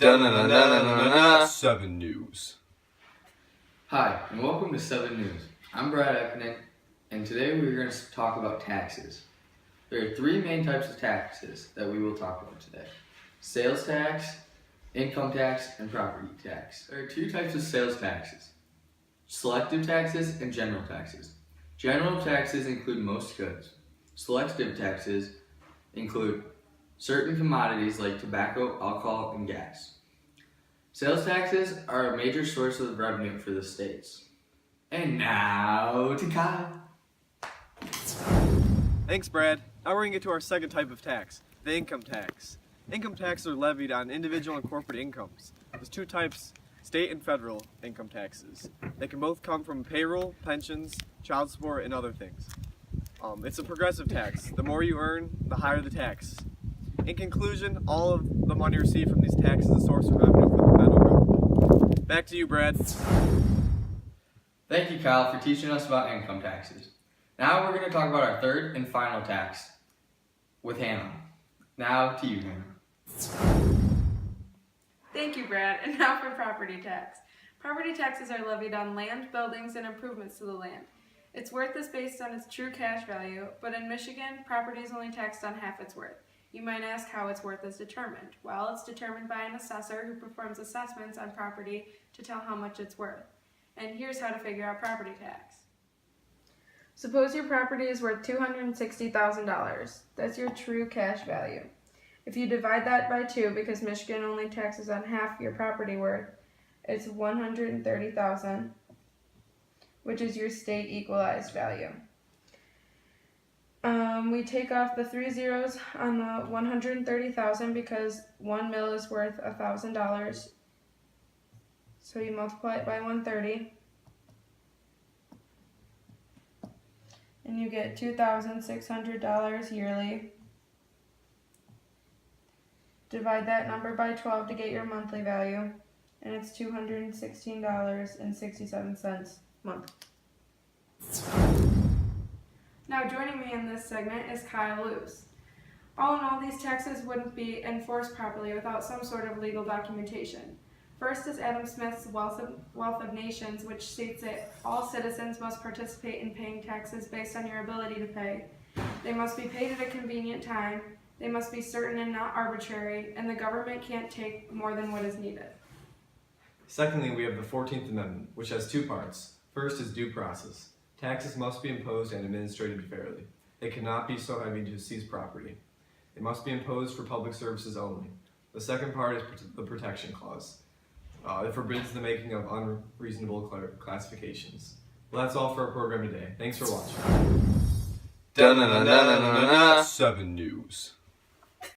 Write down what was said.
7 News. Hi, and welcome to 7 News. I'm Brad Epnick, and today we're going to talk about taxes. There are three main types of taxes that we will talk about today: sales tax, income tax, and property tax. There are two types of sales taxes: selective taxes and general taxes. General taxes include most goods. Selective taxes include certain commodities like tobacco, alcohol, and gas. Sales taxes are a major source of revenue for the states. And now to Kyle. Thanks, Brad. Now we're going to get to our second type of tax, the income tax. Income taxes are levied on individual and corporate incomes. There's two types, state and federal income taxes. They can both come from payroll, pensions, child support, and other things. It's a progressive tax. The more you earn, the higher the tax. In conclusion, all of the money received from these taxes is a source of revenue for the federal government. Back to you, Brad. Thank you, Kyle, for teaching us about income taxes. Now we're going to talk about our third and final tax with Hanah. Now to you, Hanah. Thank you, Brad. And now for property tax. Property taxes are levied on land, buildings, and improvements to the land. Its worth is based on its true cash value, but in Michigan, property is only taxed on half its worth. You might ask how its worth is determined. Well, it's determined by an assessor who performs assessments on property to tell how much it's worth. And here's how to figure out property tax. Suppose your property is worth $260,000. That's your true cash value. If you divide that by 2, because Michigan only taxes on half your property worth, it's $130,000, which is your state equalized value. We take off the 3 zeros on the 130,000 because 1 mil is worth $1,000. So you multiply it by 130, and you get $2,600 yearly. Divide that number by 12 to get your monthly value, and it's $216.67 a month. Now joining me in this segment is Kyle Luce. All in all, these taxes wouldn't be enforced properly without some sort of legal documentation. First is Adam Smith's Wealth of Nations, which states that all citizens must participate in paying taxes based on your ability to pay. They must be paid at a convenient time, they must be certain and not arbitrary, and the government can't take more than what is needed. Secondly, we have the 14th Amendment, which has two parts. First is due process. Taxes must be imposed and administered fairly. They cannot be so heavy to seize property. They must be imposed for public services only. The second part is the protection clause. It forbids the making of unreasonable classifications. Well, that's all for our program today. Thanks for watching. 7 News.